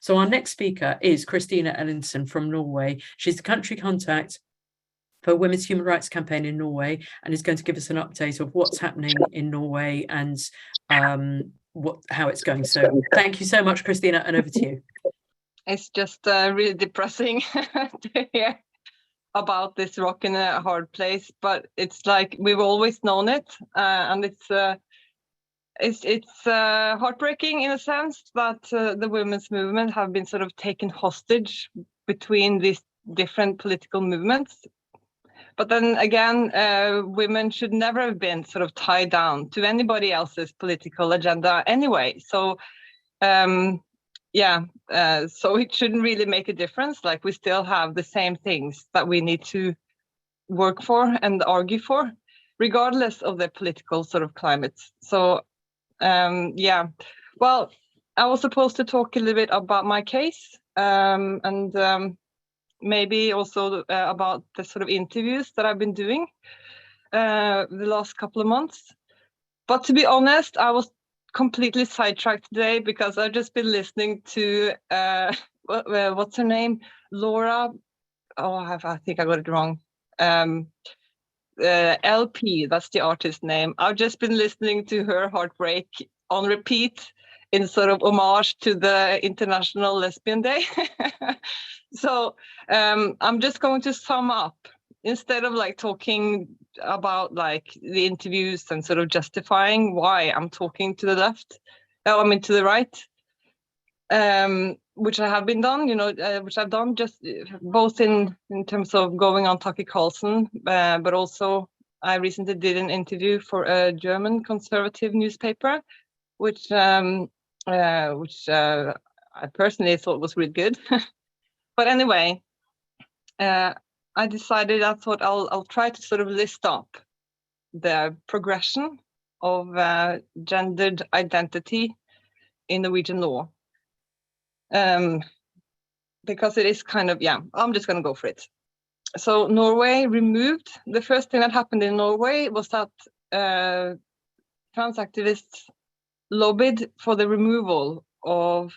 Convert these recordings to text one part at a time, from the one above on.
So our next speaker is Christina Ellingsen from Norway. She's the country contact for Women's Human Rights Campaign in Norway, and is going to give us an update of what's happening in Norway and how it's going. So thank you so much, Christina, and over to you. It's just really depressing to hear about this rock in a hard place, but it's like we've always known it, and it's heartbreaking in a sense that the women's movement have been sort of taken hostage between these different political movements. But then again, women should never have been sort of tied down to anybody else's political agenda anyway. So, so it shouldn't really make a difference. Like, we still have the same things that we need to work for and argue for, regardless of the political sort of climates. So, well, I was supposed to talk a little bit about my case, and maybe also about the sort of interviews that I've been doing the last couple of months. But to be honest, I was completely sidetracked today because I've just been listening to, what's her name? Laura, I think I got it wrong. LP, that's the artist name. I've just been listening to her Heartbreak on repeat in sort of homage to the International Lesbian Day. So I'm just going to sum up, instead of like talking about like the interviews and sort of justifying why I'm talking to the left, to the right, which I have been done, which I've done just both in terms of going on Tucker Carlson, but also I recently did an interview for a German conservative newspaper, which I personally thought was really good. But anyway, I decided, I thought I'll try to sort of list up the progression of gendered identity in Norwegian law. Because it is kind of, I'm just going to go for it. So Norway removed, the first thing that happened in Norway was that trans activists lobbied for the removal of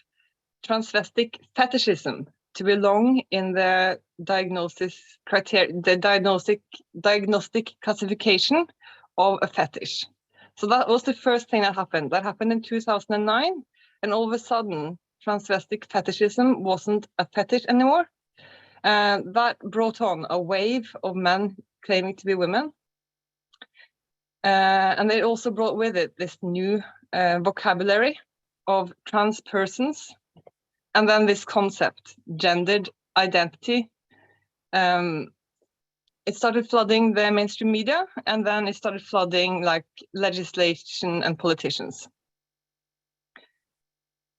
transvestic fetishism to belong in the diagnostic classification of a fetish. So that was the first thing that happened. That happened in 2009, and all of a sudden, transvestic fetishism wasn't a fetish anymore. That brought on a wave of men claiming to be women. And it also brought with it this new vocabulary of trans persons. And then this concept, gendered identity, it started flooding the mainstream media, and then it started flooding like legislation and politicians.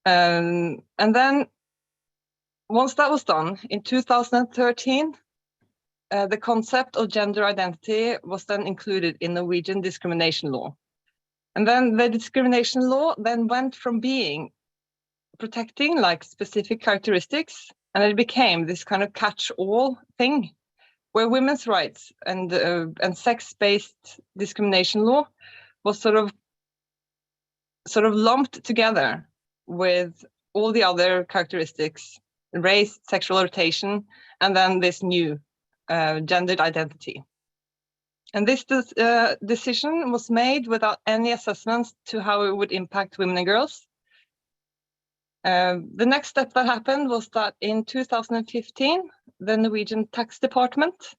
And then once that was done, in 2013, the concept of gender identity was then included in Norwegian discrimination law. And then the discrimination law then went from being protecting like specific characteristics, and it became this kind of catch-all thing where women's rights and sex-based discrimination law was sort of lumped together with all the other characteristics, race, sexual orientation, and then this new gendered identity. And this decision was made without any assessments to how it would impact women and girls. The next step that happened was that in 2015, the Norwegian Tax Department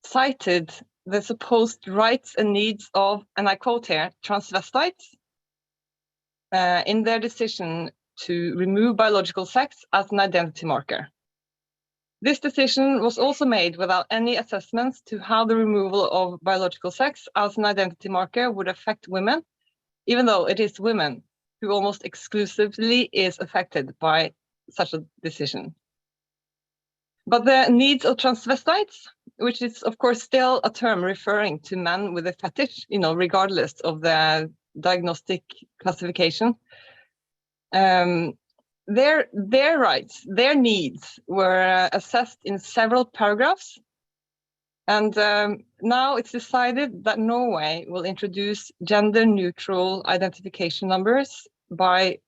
cited the supposed rights and needs of, and I quote here, transvestites, in their decision to remove biological sex as an identity marker. This decision was also made without any assessments to how the removal of biological sex as an identity marker would affect women, even though it is women who almost exclusively is affected by such a decision. But the needs of transvestites, which is of course still a term referring to men with a fetish, regardless of the diagnostic classification, their rights, their needs were assessed in several paragraphs. And now it's decided that Norway will introduce gender-neutral identification numbers by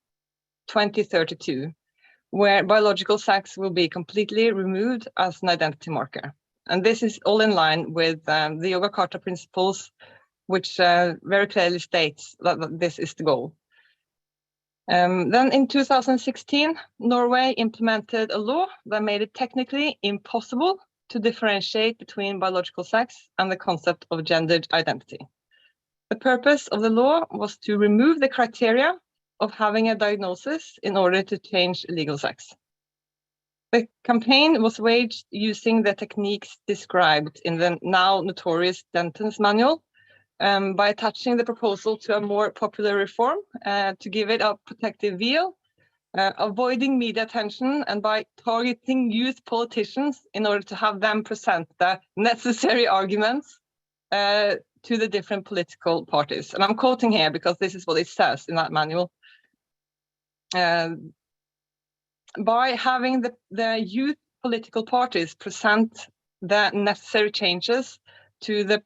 2032, where biological sex will be completely removed as an identity marker. And this is all in line with the Yoga Carta principles, which very clearly states that this is the goal. Then in 2016, Norway implemented a law that made it technically impossible to differentiate between biological sex and the concept of gendered identity. The purpose of the law was to remove the criteria of having a diagnosis in order to change legal sex. The campaign was waged using the techniques described in the now notorious Denton's manual, by attaching the proposal to a more popular reform to give it a protective veil, avoiding media attention, and by targeting youth politicians in order to have them present the necessary arguments to the different political parties. And I'm quoting here because this is what it says in that manual. By having the youth political parties present the necessary changes to the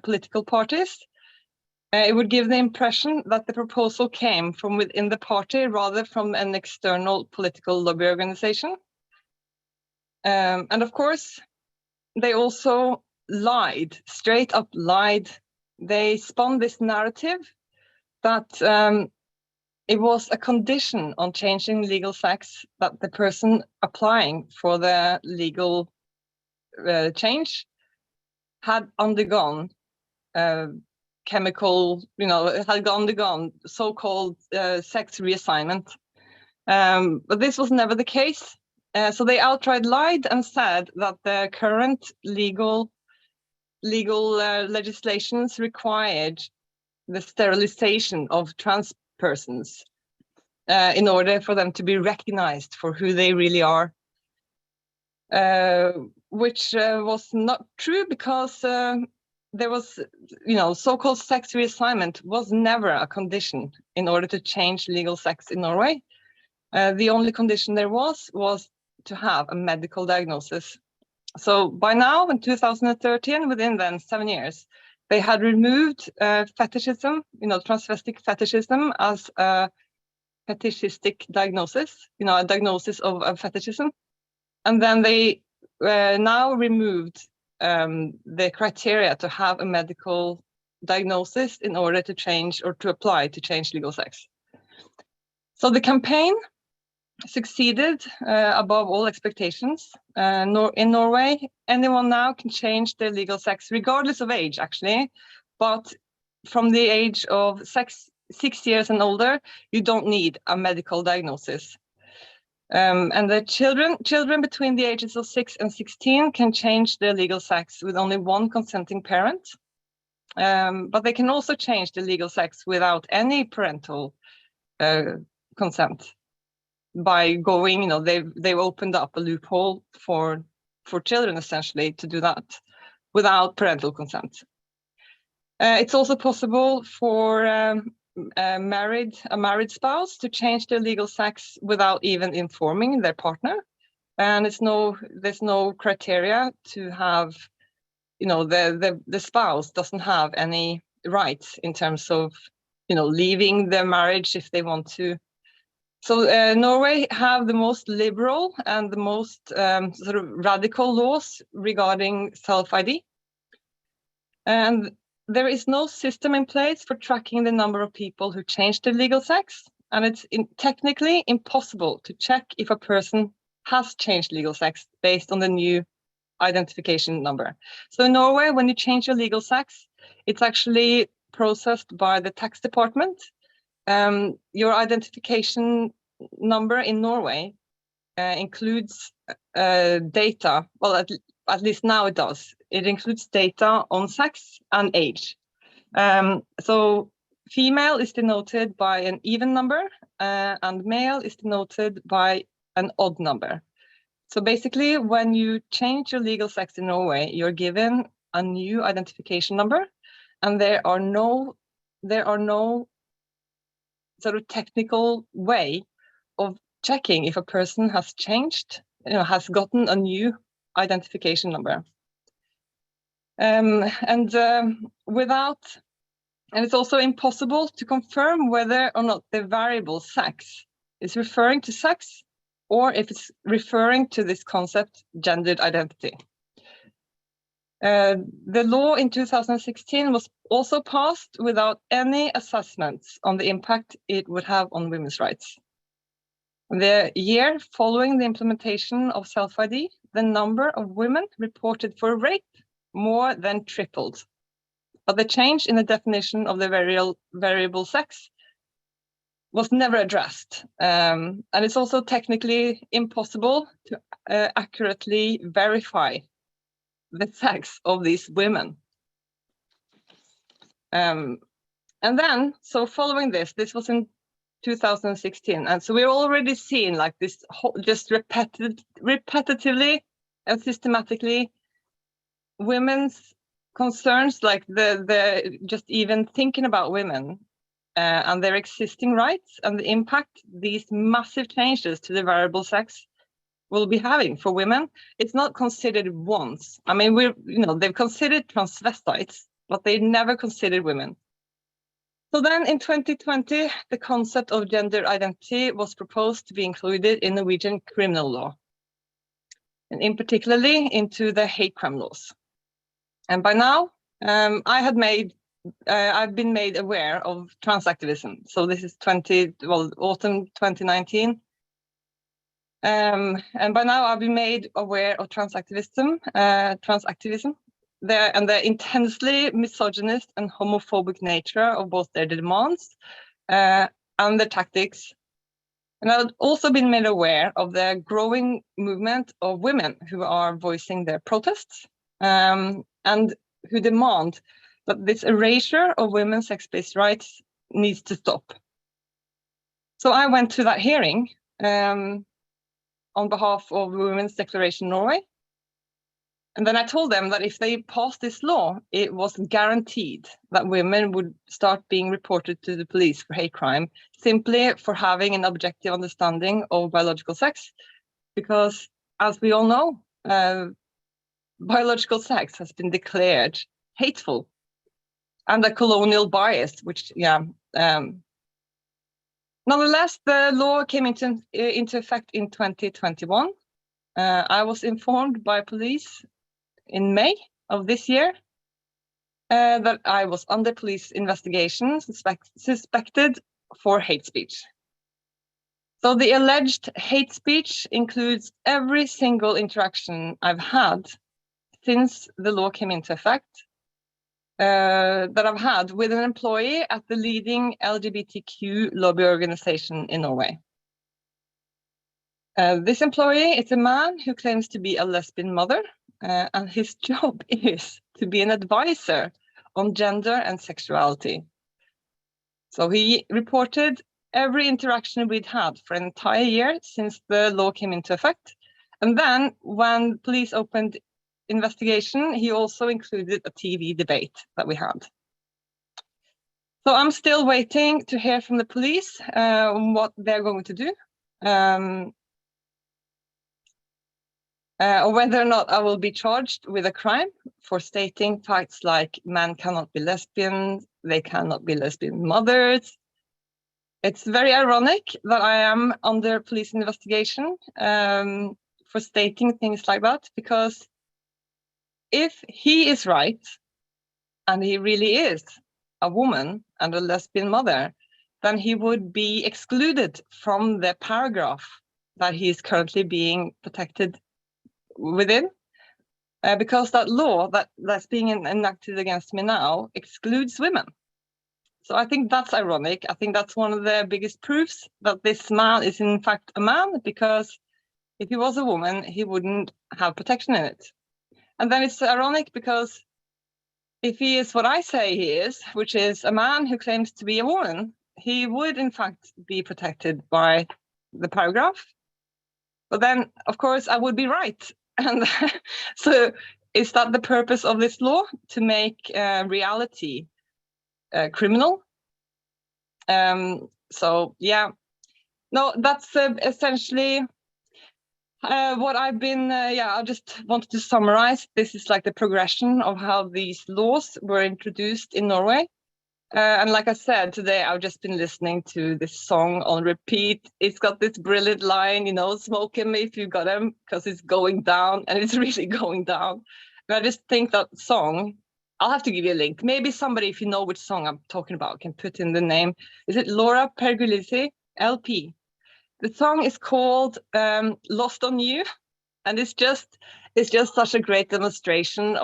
political parties, it would give the impression that the proposal came from within the party rather from an external political lobby organization. And of course, they also lied, straight up lied. They spun this narrative that it was a condition on changing legal sex that the person applying for the legal change had undergone chemical, had undergone so-called sex reassignment. But this was never the case. So they outright lied and said that the current legal legislations required the sterilization of trans persons in order for them to be recognized for who they really are, which was not true because there was, so-called sex reassignment was never a condition in order to change legal sex in Norway. The only condition there was to have a medical diagnosis. So by now, in 2013, within then 7 years, they had removed fetishism, transvestic fetishism as a fetishistic diagnosis, a diagnosis of fetishism. And then they now removed the criteria to have a medical diagnosis in order to change or to apply to change legal sex. So the campaign succeeded above all expectations. In Norway, anyone now can change their legal sex, regardless of age, actually. But from the age of 6 years and older, you don't need a medical diagnosis. And the children between the ages of 6 and 16 can change their legal sex with only one consenting parent. But they can also change the legal sex without any parental consent. By going, they've opened up a loophole for children essentially to do that without parental consent. It's also possible for a married spouse to change their legal sex without even informing their partner, and there's no criteria to have, the spouse doesn't have any rights in terms of, leaving their marriage if they want to. So Norway have the most liberal and the most sort of radical laws regarding self-ID. And there is no system in place for tracking the number of people who change their legal sex. And it's technically impossible to check if a person has changed legal sex based on the new identification number. So in Norway, when you change your legal sex, it's actually processed by the tax department. Your identification number in Norway includes data, well, at least now it does. It includes data on sex and age. So female is denoted by an even number and male is denoted by an odd number. So basically, when you change your legal sex in Norway, you're given a new identification number, and there are no sort of technical way of checking if a person has changed, has gotten a new identification number. And it's also impossible to confirm whether or not the variable sex is referring to sex or if it's referring to this concept, gendered identity. The law in 2016 was also passed without any assessments on the impact it would have on women's rights. The year following the implementation of self-ID, the number of women reported for rape more than tripled. But the change in the definition of the variable sex was never addressed. And it's also technically impossible to accurately verify the sex of these women. And then, so following this was in 2016. And so we're already seeing like this just repetitively and systematically women's concerns, like the just even thinking about women and their existing rights and the impact these massive changes to the variable sex will be having for women. It's not considered once. I mean, they've considered transvestites, but they never considered women. So then in 2020, the concept of gender identity was proposed to be included in Norwegian criminal law, and in particularly into the hate crime laws. And by now, I've been made aware of trans activism. So this is autumn 2019. And by now I've been made aware of trans activism, and the intensely misogynist and homophobic nature of both their demands and their tactics. And I've also been made aware of the growing movement of women who are voicing their protests and who demand that this erasure of women's sex-based rights needs to stop. So I went to that hearing on behalf of Women's Declaration Norway. And then I told them that if they passed this law, it was guaranteed that women would start being reported to the police for hate crime, simply for having an objective understanding of biological sex. Because as we all know, biological sex has been declared hateful and a colonial bias, which, nonetheless, the law came into effect in 2021. I was informed by police in May of this year that I was under police investigation, suspected for hate speech. So the alleged hate speech includes every single interaction I've had since the law came into effect, that I've had with an employee at the leading LGBTQ lobby organization in Norway. This employee is a man who claims to be a lesbian mother, and his job is to be an advisor on gender and sexuality. So he reported every interaction we'd had for an entire year since the law came into effect. And then when police opened investigation, he also included a TV debate that we had. So I'm still waiting to hear from the police on what they're going to do, or whether or not I will be charged with a crime for stating facts like men cannot be lesbians, they cannot be lesbian mothers. It's very ironic that I am under police investigation for stating things like that, because if he is right, and he really is a woman and a lesbian mother, then he would be excluded from the paragraph that he is currently being protected within, because that law that's being enacted against me now excludes women. So I think that's ironic. I think that's one of the biggest proofs that this man is in fact a man, because if he was a woman, he wouldn't have protection in it. And then it's ironic because if he is what I say he is, which is a man who claims to be a woman, he would in fact be protected by the paragraph. But then, of course, I would be right. And so is that the purpose of this law, to make reality criminal? So, yeah. No, that's essentially what I've been, I just wanted to summarize. This is like the progression of how these laws were introduced in Norway. And like I said, today I've just been listening to this song on repeat. It's got this brilliant line, you know, smoke him if you got him, because it's going down, and it's really going down. But I just think that song, I'll have to give you a link. Maybe somebody, if you know which song I'm talking about, can put in the name. Is it Laura Pergolesi? LP. The song is called Lost on You. And it's just such a great demonstration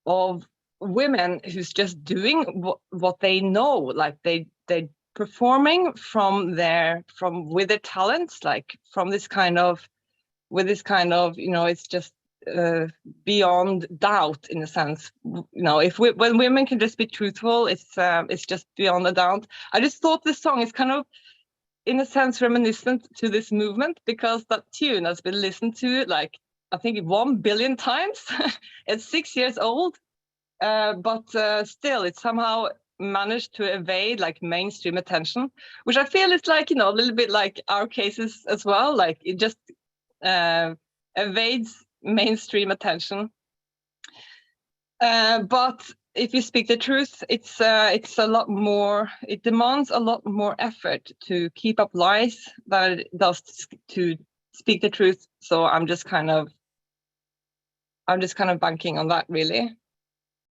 of women who's just doing what they know, like they performing with their talents, like with this kind of, you know, it's just beyond doubt in a sense. You know, when women can just be truthful, it's just beyond a doubt. I just thought this song is kind of, in a sense, reminiscent to this movement, because that tune has been listened to, like, I think 1 billion times. It's 6 years old, but still it somehow managed to evade like mainstream attention, which I feel is like, you know, a little bit like our cases as well. Like it just evades mainstream attention. But if you speak the truth, it's a lot more. It demands a lot more effort to keep up lies than it does to speak the truth. So I'm just kind of banking on that, really.